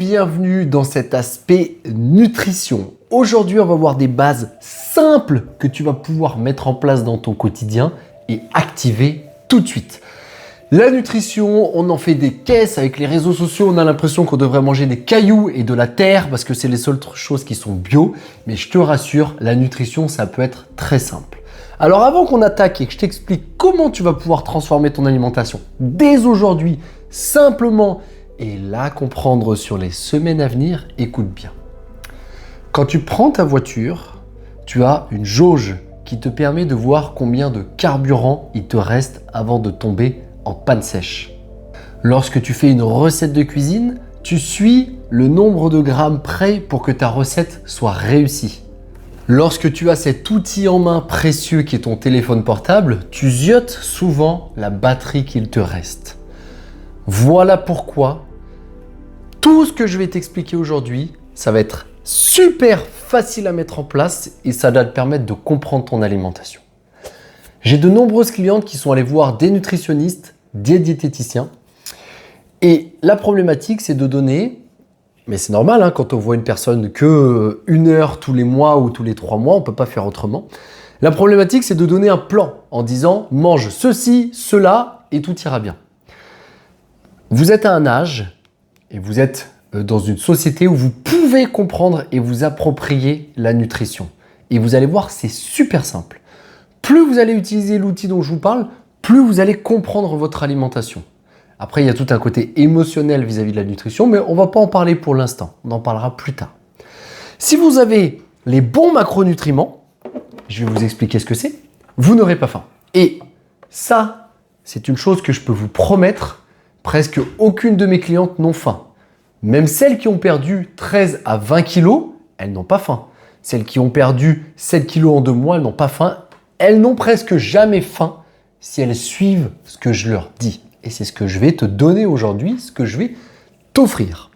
Bienvenue dans cet aspect nutrition. Aujourd'hui, on va voir des bases simples que tu vas pouvoir mettre en place dans ton quotidien et activer tout de suite. La nutrition, on en fait des caisses avec les réseaux sociaux. On a l'impression qu'on devrait manger des cailloux et de la terre parce que c'est les seules choses qui sont bio. Mais je te rassure, la nutrition, ça peut être très simple. Alors avant qu'on attaque et que je t'explique comment tu vas pouvoir transformer ton alimentation dès aujourd'hui, simplement, et la comprendre sur les semaines à venir, écoute bien. Quand tu prends ta voiture, tu as une jauge qui te permet de voir combien de carburant il te reste avant de tomber en panne sèche. Lorsque tu fais une recette de cuisine, tu suis le nombre de grammes près pour que ta recette soit réussie. Lorsque tu as cet outil en main précieux qui est ton téléphone portable, tu ziotes souvent la batterie qu'il te reste. Voilà pourquoi tout ce que je vais t'expliquer aujourd'hui, ça va être super facile à mettre en place et ça va te permettre de comprendre ton alimentation. J'ai de nombreuses clientes qui sont allées voir des nutritionnistes, des diététiciens. Et la problématique, c'est de donner, mais c'est normal, hein, quand on voit une personne que 1 heure tous les mois ou tous les 3 mois, on ne peut pas faire autrement. La problématique, c'est de donner un plan en disant « mange ceci, cela et tout ira bien ». Vous êtes à un âge et vous êtes dans une société où vous pouvez comprendre et vous approprier la nutrition. Et vous allez voir, c'est super simple. Plus vous allez utiliser l'outil dont je vous parle, plus vous allez comprendre votre alimentation. Après, il y a tout un côté émotionnel vis-à-vis de la nutrition, mais on ne va pas en parler pour l'instant. On en parlera plus tard. Si vous avez les bons macronutriments, je vais vous expliquer ce que c'est, vous n'aurez pas faim. Et ça, c'est une chose que je peux vous promettre. Presque aucune de mes clientes n'ont faim. Même celles qui ont perdu 13 à 20 kilos, elles n'ont pas faim. Celles qui ont perdu 7 kilos en 2 mois, elles n'ont pas faim. Elles n'ont presque jamais faim si elles suivent ce que je leur dis. Et c'est ce que je vais te donner aujourd'hui, ce que je vais t'offrir.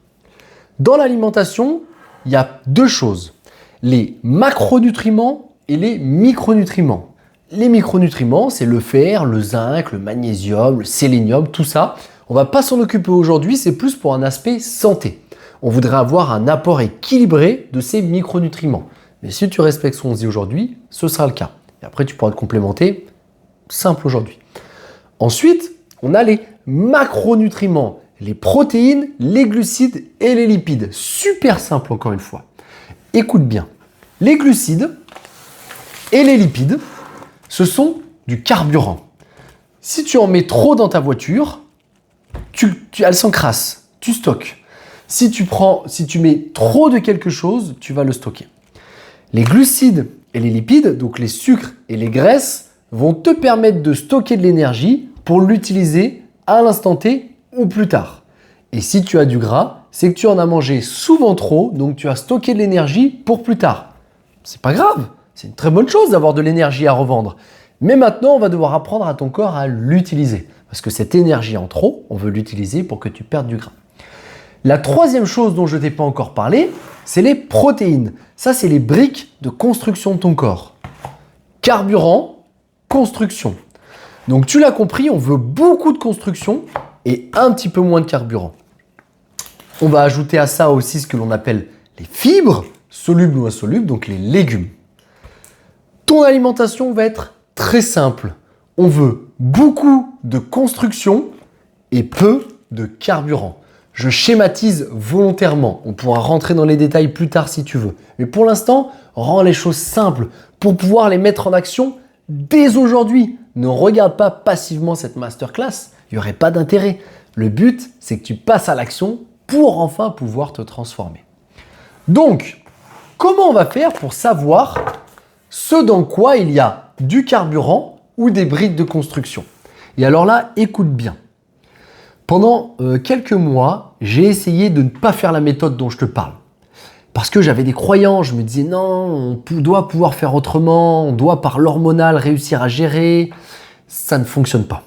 Dans l'alimentation, il y a 2 choses. Les macronutriments et les micronutriments. Les micronutriments, c'est le fer, le zinc, le magnésium, le sélénium, tout ça. On ne va pas s'en occuper aujourd'hui, c'est plus pour un aspect santé. On voudrait avoir un apport équilibré de ces micronutriments. Mais si tu respectes ce qu'on se dit aujourd'hui, ce sera le cas. Et après, tu pourras te complémenter, simple aujourd'hui. Ensuite, on a les macronutriments, les protéines, les glucides et les lipides. Super simple encore une fois. Écoute bien, les glucides et les lipides, ce sont du carburant. Si tu en mets trop dans ta voiture, elles s'encrassent, tu stockes. Si tu mets trop de quelque chose, tu vas le stocker. Les glucides et les lipides, donc les sucres et les graisses, vont te permettre de stocker de l'énergie pour l'utiliser à l'instant T ou plus tard. Et si tu as du gras, c'est que tu en as mangé souvent trop, donc tu as stocké de l'énergie pour plus tard. C'est pas grave, c'est une très bonne chose d'avoir de l'énergie à revendre. Mais maintenant, on va devoir apprendre à ton corps à l'utiliser. Parce que cette énergie en trop, on veut l'utiliser pour que tu perdes du gras. La troisième chose dont je ne t'ai pas encore parlé, c'est les protéines. Ça, c'est les briques de construction de ton corps. Carburant, construction. Donc, tu l'as compris, on veut beaucoup de construction et un petit peu moins de carburant. On va ajouter à ça aussi ce que l'on appelle les fibres, solubles ou insolubles, donc les légumes. Ton alimentation va être très simple. On veut beaucoup de construction et peu de carburant. Je schématise volontairement. On pourra rentrer dans les détails plus tard si tu veux. Mais pour l'instant, rends les choses simples pour pouvoir les mettre en action dès aujourd'hui. Ne regarde pas passivement cette masterclass. Il n'y aurait pas d'intérêt. Le but, c'est que tu passes à l'action pour enfin pouvoir te transformer. Donc, comment on va faire pour savoir ce dans quoi il y a du carburant ou des briques de construction? Et alors là, écoute bien. Pendant quelques mois, j'ai essayé de ne pas faire la méthode dont je te parle. Parce que j'avais des croyances, je me disais non, on doit pouvoir faire autrement, on doit par l'hormonal réussir à gérer. Ça ne fonctionne pas.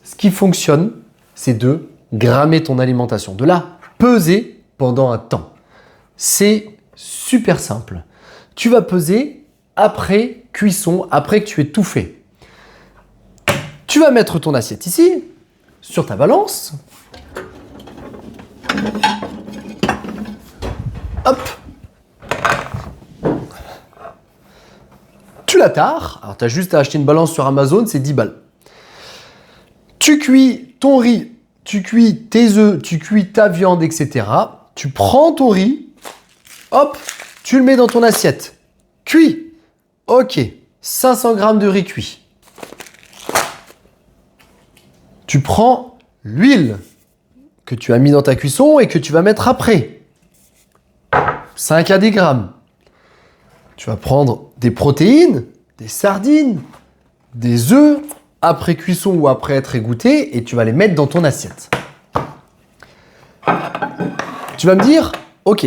Ce qui fonctionne, c'est de grammer ton alimentation, de la peser pendant un temps. C'est super simple. Tu vas peser après cuisson, après que tu aies tout fait. Tu vas mettre ton assiette ici, sur ta balance. Hop. Tu la tares. Alors, tu as juste à acheter une balance sur Amazon, c'est 10 balles. Tu cuis ton riz, tu cuis tes œufs, tu cuis ta viande, etc. Tu prends ton riz, hop, tu le mets dans ton assiette. Cuit. Ok. 500 g de riz cuit. Tu prends l'huile que tu as mis dans ta cuisson et que tu vas mettre après. 5 à 10 grammes. Tu vas prendre des protéines, des sardines, des œufs, après cuisson ou après être égoutté, et tu vas les mettre dans ton assiette. Tu vas me dire, ok,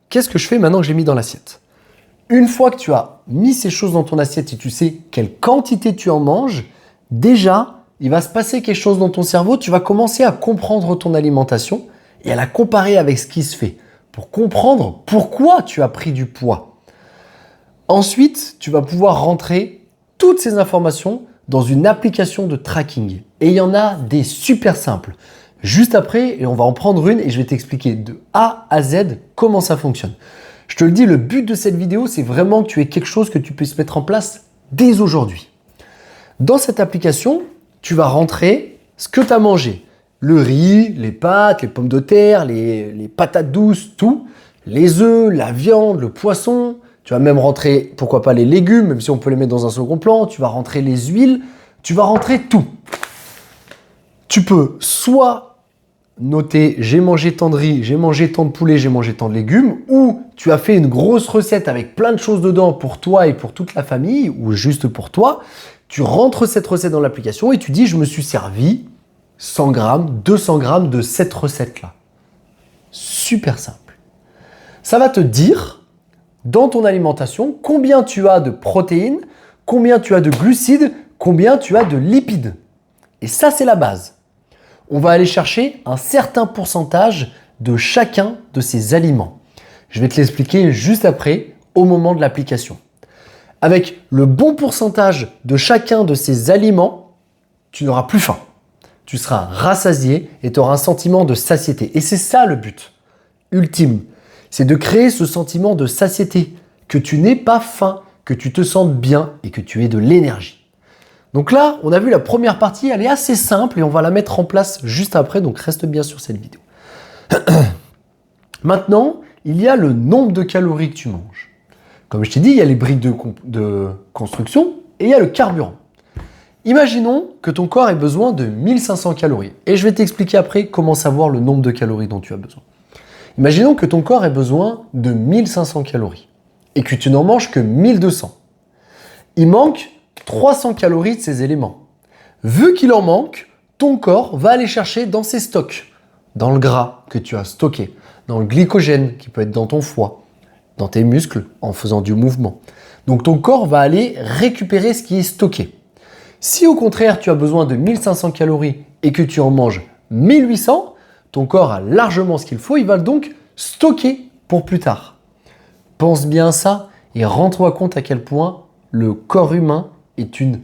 qu'est-ce que je fais maintenant que j'ai mis dans l'assiette? Une fois que tu as mis ces choses dans ton assiette et tu sais quelle quantité tu en manges, déjà, il va se passer quelque chose dans ton cerveau, tu vas commencer à comprendre ton alimentation et à la comparer avec ce qui se fait pour comprendre pourquoi tu as pris du poids. Ensuite, tu vas pouvoir rentrer toutes ces informations dans une application de tracking. Et il y en a des super simples. Juste après, et on va en prendre une et je vais t'expliquer de A à Z comment ça fonctionne. Je te le dis, le but de cette vidéo, c'est vraiment que tu aies quelque chose que tu puisses mettre en place dès aujourd'hui. Dans cette application, tu vas rentrer ce que tu as mangé. Le riz, les pâtes, les pommes de terre, les patates douces, tout. Les œufs, la viande, le poisson. Tu vas même rentrer, pourquoi pas les légumes, même si on peut les mettre dans un second plan. Tu vas rentrer les huiles. Tu vas rentrer tout. Tu peux soit noter j'ai mangé tant de riz, j'ai mangé tant de poulet, j'ai mangé tant de légumes, ou tu as fait une grosse recette avec plein de choses dedans pour toi et pour toute la famille, ou juste pour toi. Tu rentres cette recette dans l'application et tu dis je me suis servi 100 grammes, 200 grammes de cette recette-là. Super simple. Ça va te dire dans ton alimentation combien tu as de protéines, combien tu as de glucides, combien tu as de lipides. Et ça, c'est la base. On va aller chercher un certain pourcentage de chacun de ces aliments. Je vais te l'expliquer juste après, au moment de l'application. Avec le bon pourcentage de chacun de ces aliments, tu n'auras plus faim. Tu seras rassasié et tu auras un sentiment de satiété. Et c'est ça le but ultime. C'est de créer ce sentiment de satiété, que tu n'aies pas faim, que tu te sentes bien et que tu aies de l'énergie. Donc là, on a vu la première partie, elle est assez simple et on va la mettre en place juste après, donc reste bien sur cette vidéo. Maintenant, il y a le nombre de calories que tu manges. Comme je t'ai dit, il y a les briques de construction et il y a le carburant. Imaginons que ton corps ait besoin de 1500 calories. Et je vais t'expliquer après comment savoir le nombre de calories dont tu as besoin. Imaginons que ton corps ait besoin de 1500 calories et que tu n'en manges que 1200. Il manque 300 calories de ces éléments. Vu qu'il en manque, ton corps va aller chercher dans ses stocks, dans le gras que tu as stocké, dans le glycogène qui peut être dans ton foie, dans tes muscles en faisant du mouvement. Donc ton corps va aller récupérer ce qui est stocké. Si au contraire tu as besoin de 1500 calories et que tu en manges 1800, ton corps a largement ce qu'il faut, il va donc stocker pour plus tard. Pense bien à ça et rends-toi compte à quel point le corps humain est une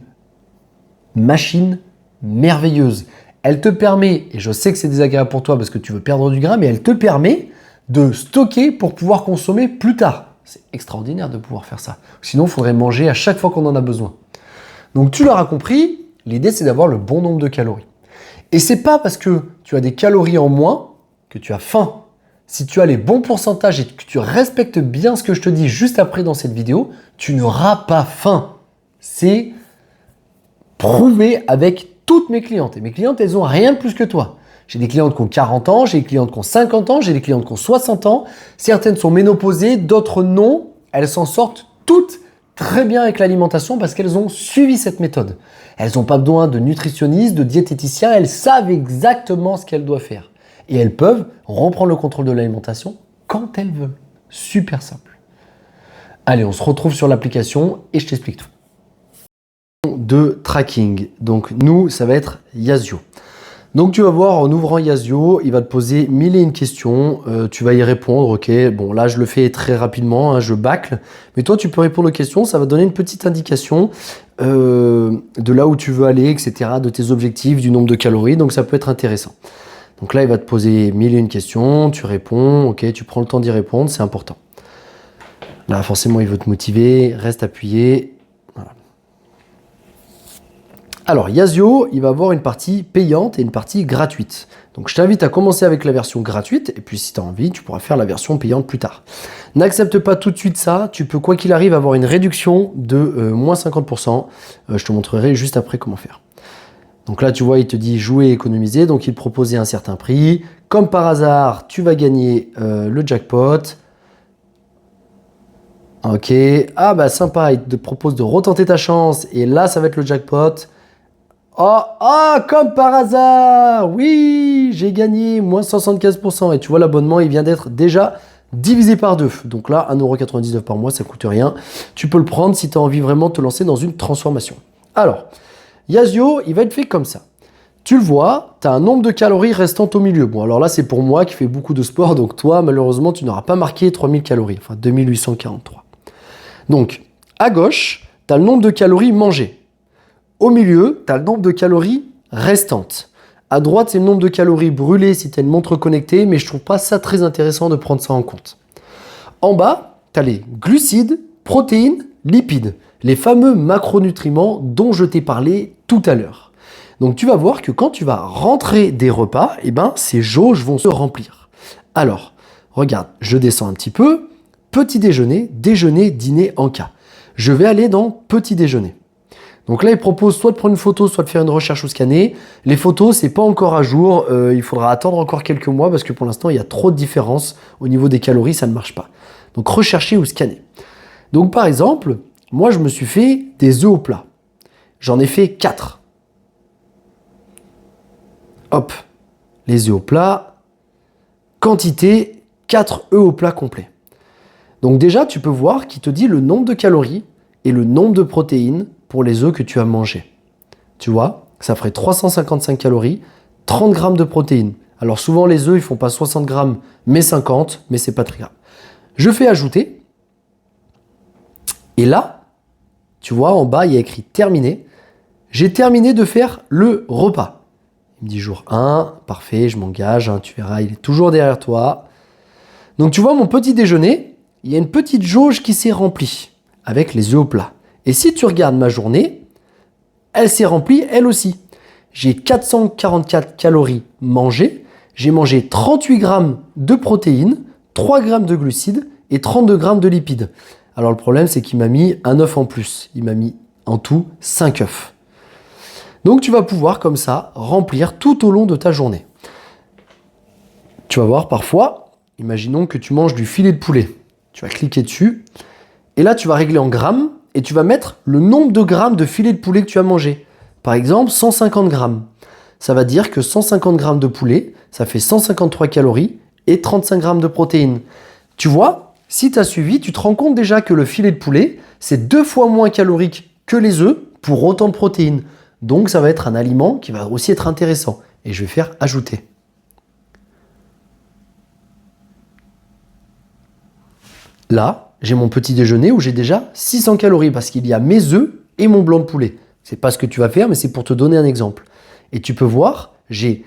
machine merveilleuse. Elle te permet, et je sais que c'est désagréable pour toi parce que tu veux perdre du gras, mais elle te permet de stocker pour pouvoir consommer plus tard. C'est extraordinaire de pouvoir faire ça. Sinon, il faudrait manger à chaque fois qu'on en a besoin. Donc tu l'auras compris, l'idée c'est d'avoir le bon nombre de calories. Et c'est pas parce que tu as des calories en moins que tu as faim. Si tu as les bons pourcentages et que tu respectes bien ce que je te dis juste après dans cette vidéo, tu n'auras pas faim. C'est prouvé avec toutes mes clientes. Et mes clientes, elles ont rien de plus que toi. J'ai des clientes qui ont 40 ans, j'ai des clientes qui ont 50 ans, j'ai des clientes qui ont 60 ans. Certaines sont ménopausées, d'autres non. Elles s'en sortent toutes très bien avec l'alimentation parce qu'elles ont suivi cette méthode. Elles n'ont pas besoin de nutritionnistes, de diététiciens, elles savent exactement ce qu'elles doivent faire. Et elles peuvent reprendre le contrôle de l'alimentation quand elles veulent. Super simple. Allez, on se retrouve sur l'application et je t'explique tout. De tracking. Donc nous, ça va être Yazio. Donc tu vas voir en ouvrant Yazio, il va te poser 1001 questions, tu vas y répondre, ok, bon là je le fais très rapidement, hein, je bâcle, mais toi tu peux répondre aux questions, ça va te donner une petite indication de là où tu veux aller, etc., de tes objectifs, du nombre de calories, donc ça peut être intéressant. Donc là il va te poser 1001 questions, tu réponds, ok, tu prends le temps d'y répondre, c'est important. Là, forcément, il veut te motiver. Reste appuyé. Voilà. Alors, Yazio, il va avoir une partie payante et une partie gratuite. Donc, je t'invite à commencer avec la version gratuite. Et puis, si tu as envie, tu pourras faire la version payante plus tard. N'accepte pas tout de suite ça. Tu peux, quoi qu'il arrive, avoir une réduction de moins 50%. Je te montrerai juste après comment faire. Donc là, tu vois, il te dit jouer et économiser. Donc, il te proposait un certain prix. Comme par hasard, tu vas gagner le jackpot. Ok. Ah, bah sympa. Il te propose de retenter ta chance. Et là, ça va être le jackpot. Oh, comme par hasard. Oui, j'ai gagné moins 75%. Et tu vois, l'abonnement, il vient d'être déjà divisé par 2. Donc là, 1,99 € par mois, ça ne coûte rien. Tu peux le prendre si tu as envie vraiment de te lancer dans une transformation. Alors, Yazio, il va être fait comme ça. Tu le vois, tu as un nombre de calories restantes au milieu. Bon, alors là, c'est pour moi qui fais beaucoup de sport. Donc toi, malheureusement, tu n'auras pas marqué 3000 calories. Enfin, 2843. Donc, à gauche, tu as le nombre de calories mangées. Au milieu, tu as le nombre de calories restantes. À droite, c'est le nombre de calories brûlées si tu as une montre connectée, mais je ne trouve pas ça très intéressant de prendre ça en compte. En bas, tu as les glucides, protéines, lipides, les fameux macronutriments dont je t'ai parlé tout à l'heure. Donc tu vas voir que quand tu vas rentrer des repas, eh ben, ces jauges vont se remplir. Alors, regarde, je descends un petit peu. Petit déjeuner, déjeuner, dîner en cas. Je vais aller dans petit déjeuner. Donc là, il propose soit de prendre une photo, soit de faire une recherche ou scanner. Les photos, c'est pas encore à jour. Il faudra attendre encore quelques mois parce que pour l'instant, il y a trop de différences au niveau des calories, ça ne marche pas. Donc rechercher ou scanner. Donc par exemple, moi, je me suis fait des œufs au plat. J'en ai fait 4. Hop, les œufs au plat. Quantité, 4 œufs au plat complet. Donc déjà, tu peux voir qu'il te dit le nombre de calories et le nombre de protéines pour les œufs que tu as mangés. Tu vois, ça ferait 355 calories, 30 grammes de protéines. Alors souvent, les œufs, ils font pas 60 grammes, mais 50, mais c'est pas très grave. Je fais ajouter. Et là, tu vois, en bas, il y a écrit terminé. J'ai terminé de faire le repas. Il me dit jour 1, parfait, je m'engage, hein, tu verras, il est toujours derrière toi. Donc tu vois, mon petit déjeuner, il y a une petite jauge qui s'est remplie avec les œufs au plat. Et si tu regardes ma journée, elle s'est remplie elle aussi. J'ai 444 calories mangées, j'ai mangé 38 grammes de protéines, 3 grammes de glucides et 32 grammes de lipides. Alors le problème, c'est qu'il m'a mis un œuf en plus. Il m'a mis en tout 5 œufs. Donc tu vas pouvoir comme ça remplir tout au long de ta journée. Tu vas voir parfois, imaginons que tu manges du filet de poulet. Tu vas cliquer dessus et là tu vas régler en grammes et tu vas mettre le nombre de grammes de filet de poulet que tu as mangé. Par exemple, 150 grammes. Ça va dire que 150 grammes de poulet, ça fait 153 calories et 35 grammes de protéines. Tu vois, si tu as suivi, tu te rends compte déjà que le filet de poulet, c'est 2 fois moins calorique que les œufs pour autant de protéines. Donc ça va être un aliment qui va aussi être intéressant. Et je vais faire ajouter. Là, j'ai mon petit déjeuner où j'ai déjà 600 calories parce qu'il y a mes œufs et mon blanc de poulet. C'est pas ce que tu vas faire, mais c'est pour te donner un exemple. Et tu peux voir, j'ai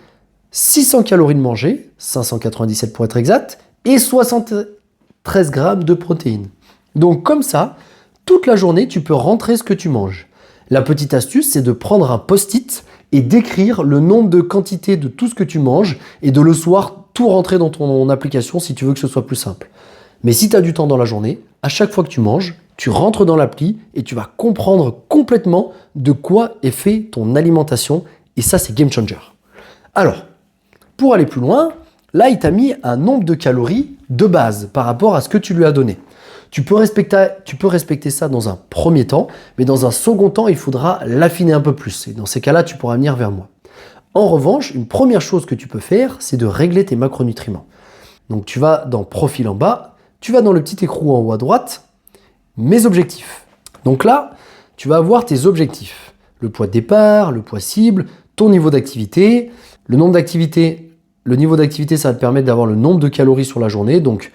600 calories de manger, 597 pour être exact, et 73 grammes de protéines. Donc comme ça, toute la journée, tu peux rentrer ce que tu manges. La petite astuce, c'est de prendre un post-it et d'écrire le nombre de quantités de tout ce que tu manges et de le soir tout rentrer dans ton application si tu veux que ce soit plus simple. Mais si tu as du temps dans la journée, à chaque fois que tu manges, tu rentres dans l'appli et tu vas comprendre complètement de quoi est fait ton alimentation. Et ça, c'est game changer. Alors, pour aller plus loin, là, il t'a mis un nombre de calories de base par rapport à ce que tu lui as donné. Tu peux respecter ça dans un premier temps, mais dans un second temps, il faudra l'affiner un peu plus. Et dans ces cas-là, tu pourras venir vers moi. En revanche, une première chose que tu peux faire, c'est de régler tes macronutriments. Donc, tu vas dans Profil en bas, tu vas dans le petit écrou en haut à droite, Mes objectifs. Donc là, tu vas avoir tes objectifs. Le poids de départ, le poids cible, ton niveau d'activité, le nombre d'activités. Le niveau d'activité, ça va te permettre d'avoir le nombre de calories sur la journée. Donc,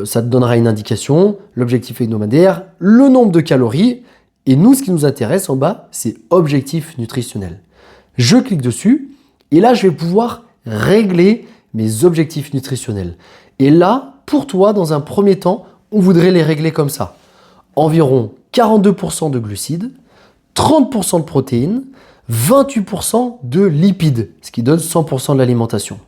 ça te donnera une indication. L'objectif hebdomadaire, le nombre de calories. Et nous, ce qui nous intéresse en bas, c'est objectif nutritionnel. Je clique dessus et là, je vais pouvoir régler mes objectifs nutritionnels. Et là, pour toi, dans un premier temps, on voudrait les régler comme ça. Environ 42% de glucides, 30% de protéines, 28% de lipides, ce qui donne 100% de l'alimentation.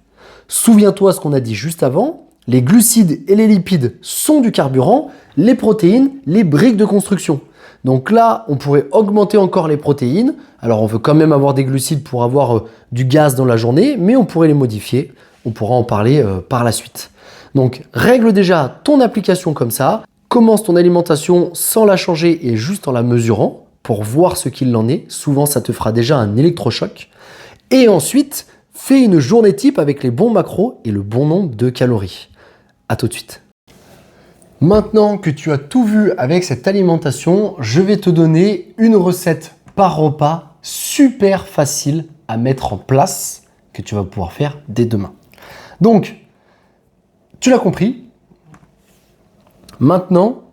Souviens-toi ce qu'on a dit juste avant, les glucides et les lipides sont du carburant, les protéines, les briques de construction. Donc là, on pourrait augmenter encore les protéines. Alors on veut quand même avoir des glucides pour avoir du gaz dans la journée, mais on pourrait les modifier. On pourra en parler par la suite. Donc règle déjà ton application comme ça. Commence ton alimentation sans la changer et juste en la mesurant pour voir ce qu'il en est. Souvent, ça te fera déjà un électrochoc. Et ensuite, fais une journée type avec les bons macros et le bon nombre de calories. À tout de suite. Maintenant que tu as tout vu avec cette alimentation, je vais te donner une recette par repas super facile à mettre en place que tu vas pouvoir faire dès demain. Donc, tu l'as compris. Maintenant,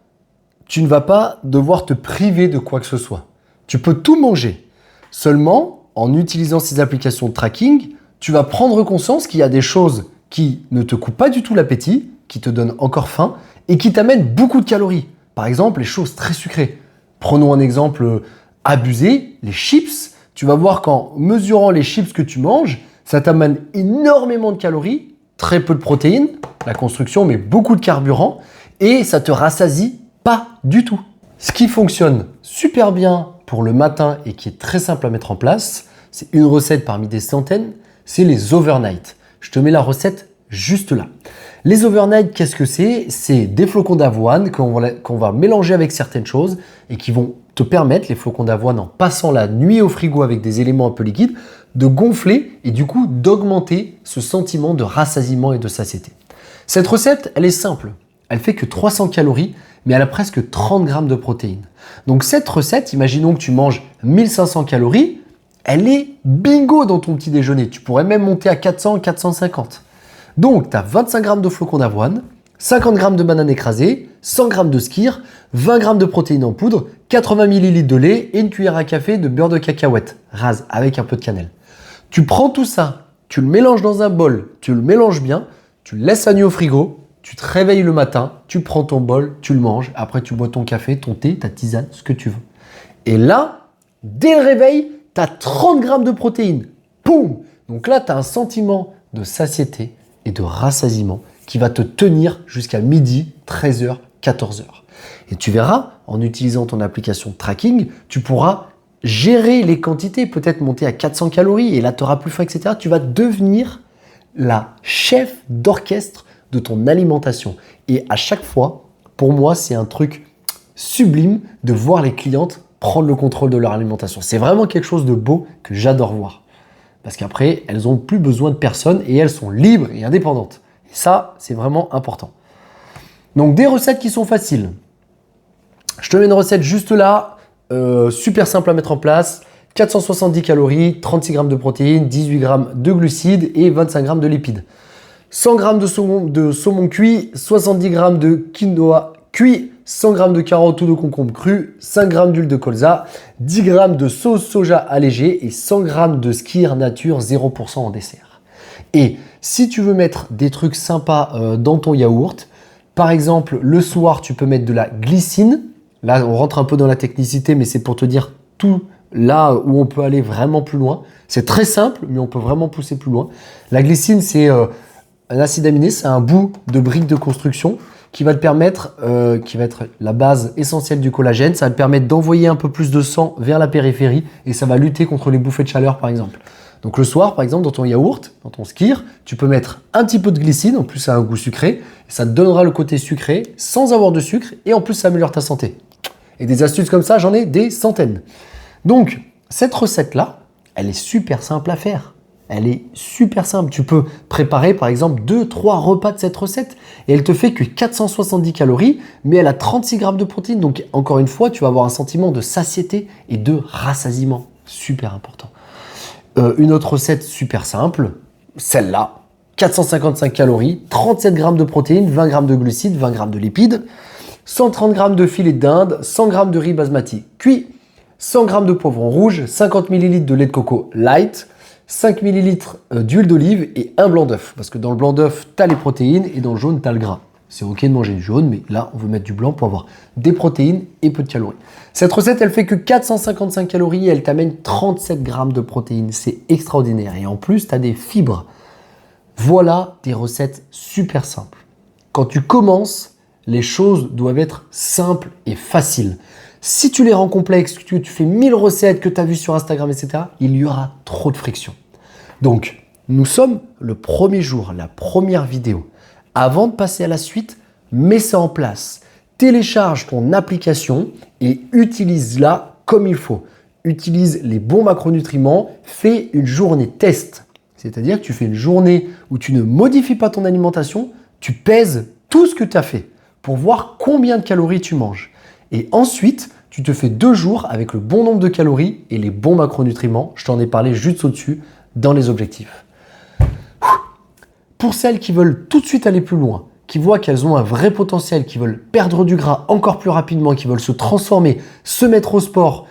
tu ne vas pas devoir te priver de quoi que ce soit. Tu peux tout manger. Seulement, en utilisant ces applications de tracking, tu vas prendre conscience qu'il y a des choses qui ne te coupent pas du tout l'appétit, qui te donnent encore faim et qui t'amènent beaucoup de calories. Par exemple, les choses très sucrées. Prenons un exemple abusé, les chips. Tu vas voir qu'en mesurant les chips que tu manges, ça t'amène énormément de calories, très peu de protéines, la construction, mais beaucoup de carburant, et ça te rassasie pas du tout. Ce qui fonctionne super bien pour le matin et qui est très simple à mettre en place, c'est une recette parmi des centaines, c'est les overnight. Je te mets la recette juste là. Les overnight, qu'est-ce que c'est? C'est des flocons d'avoine qu'on va mélanger avec certaines choses et qui vont te permettre, les flocons d'avoine, en passant la nuit au frigo avec des éléments un peu liquides, de gonfler et du coup d'augmenter ce sentiment de rassasiement et de satiété. Cette recette, elle est simple. Elle fait que 300 calories, mais elle a presque 30 grammes de protéines. Donc cette recette, imaginons que tu manges 1500 calories, elle est bingo dans ton petit déjeuner. Tu pourrais même monter à 400, 450. Donc, tu as 25 grammes de flocons d'avoine, 50 grammes de banane écrasée, 100 grammes de skyr, 20 grammes de protéines en poudre, 80 ml de lait et une cuillère à café de beurre de cacahuète, rase, avec un peu de cannelle. Tu prends tout ça, tu le mélanges dans un bol, tu le mélanges bien, tu le laisses à nu au frigo, tu te réveilles le matin, tu prends ton bol, tu le manges, après tu bois ton café, ton thé, ta tisane, ce que tu veux. Et là, dès le réveil, tu as 30 grammes de protéines. Boum! Donc là, tu as un sentiment de satiété et de rassasiement qui va te tenir jusqu'à midi, 13h, 14h. Et tu verras, en utilisant ton application de tracking, tu pourras gérer les quantités, peut-être monter à 400 calories et là, tu n'auras plus faim, etc. Tu vas devenir la chef d'orchestre de ton alimentation. Et à chaque fois, pour moi, c'est un truc sublime de voir les clientes prendre le contrôle de leur alimentation. C'est vraiment quelque chose de beau que j'adore voir. Parce qu'après, elles n'ont plus besoin de personne et elles sont libres et indépendantes. Et ça, c'est vraiment important. Donc, des recettes qui sont faciles. Je te mets une recette juste là, super simple à mettre en place. 470 calories, 36 grammes de protéines, 18 grammes de glucides et 25 grammes de lipides. 100 grammes de saumon cuit, 70 grammes de quinoa cuit, 100 grammes de carottes ou de concombre cru, 5 grammes d'huile de colza, 10 grammes de sauce soja allégée et 100 grammes de skyr nature 0% en dessert. Et si tu veux mettre des trucs sympas dans ton yaourt, par exemple, le soir, tu peux mettre de la glycine. Là, on rentre un peu dans la technicité, mais c'est pour te dire tout là où on peut aller vraiment plus loin. C'est très simple, mais on peut vraiment pousser plus loin. La glycine, c'est un acide aminé, c'est un bout de brique de construction qui va te permettre, qui va être la base essentielle du collagène. Ça va te permettre d'envoyer un peu plus de sang vers la périphérie et ça va lutter contre les bouffées de chaleur, par exemple. Donc le soir, par exemple, dans ton yaourt, dans ton skyr, tu peux mettre un petit peu de glycine, en plus ça a un goût sucré, et ça te donnera le côté sucré sans avoir de sucre et en plus ça améliore ta santé. Et des astuces comme ça, j'en ai des centaines. Donc cette recette-là, elle est super simple à faire. Elle est super simple. Tu peux préparer par exemple 2-3 repas de cette recette et elle te fait que 470 calories, mais elle a 36 grammes de protéines. Donc encore une fois, tu vas avoir un sentiment de satiété et de rassasiement. Super important. Une autre recette super simple, celle-là. 455 calories, 37 grammes de protéines, 20 grammes de glucides, 20 grammes de lipides, 130 grammes de filet de dinde, 100 grammes de riz basmati cuit, 100 grammes de poivron rouge, 50 ml de lait de coco light, 5 ml d'huile d'olive et un blanc d'œuf. Parce que dans le blanc d'œuf, tu as les protéines et dans le jaune, tu as le gras. c'est ok de manger du jaune, mais là, on veut mettre du blanc pour avoir des protéines et peu de calories. Cette recette, elle fait que 455 calories et elle t'amène 37 grammes de protéines. C'est extraordinaire. Et en plus, tu as des fibres. Voilà des recettes super simples. Quand tu commences, les choses doivent être simples et faciles. Si tu les rends complexes, que tu fais 1000 recettes que tu as vues sur Instagram, etc., il y aura trop de friction. Donc, nous sommes le premier jour, la première vidéo. Avant de passer à la suite, mets ça en place. Télécharge ton application et utilise-la comme il faut. Utilise les bons macronutriments, fais une journée test. C'est-à-dire que tu fais une journée où tu ne modifies pas ton alimentation, tu pèses tout ce que tu as fait pour voir combien de calories tu manges. Et ensuite, tu te fais 2 jours avec le bon nombre de calories et les bons macronutriments. Je t'en ai parlé juste au-dessus dans les objectifs. Pour celles qui veulent tout de suite aller plus loin, qui voient qu'elles ont un vrai potentiel, qui veulent perdre du gras encore plus rapidement, qui veulent se transformer, se mettre au sport,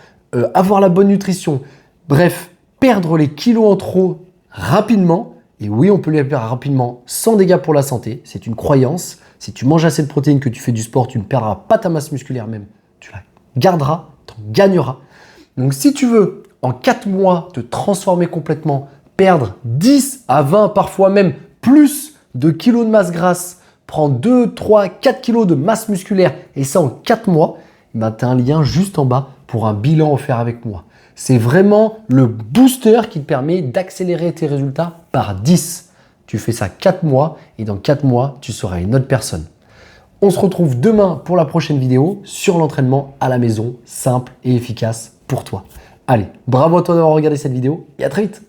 avoir la bonne nutrition, bref, perdre les kilos en trop rapidement, et oui, on peut les perdre rapidement sans dégâts pour la santé, c'est une croyance. Si tu manges assez de protéines, que tu fais du sport, tu ne perdras pas ta masse musculaire même, tu la garderas, tu en gagneras. Donc si tu veux, en 4 mois, te transformer complètement, perdre 10 à 20, parfois même plus de kilos de masse grasse, prends 2, 3, 4 kilos de masse musculaire, et ça en 4 mois, ben tu as un lien juste en bas pour un bilan offert avec moi. C'est vraiment le booster qui te permet d'accélérer tes résultats par 10. Tu fais ça 4 mois et dans 4 mois, tu seras une autre personne. On se retrouve demain pour la prochaine vidéo sur l'entraînement à la maison, simple et efficace pour toi. Allez, bravo à toi d'avoir regardé cette vidéo et à très vite.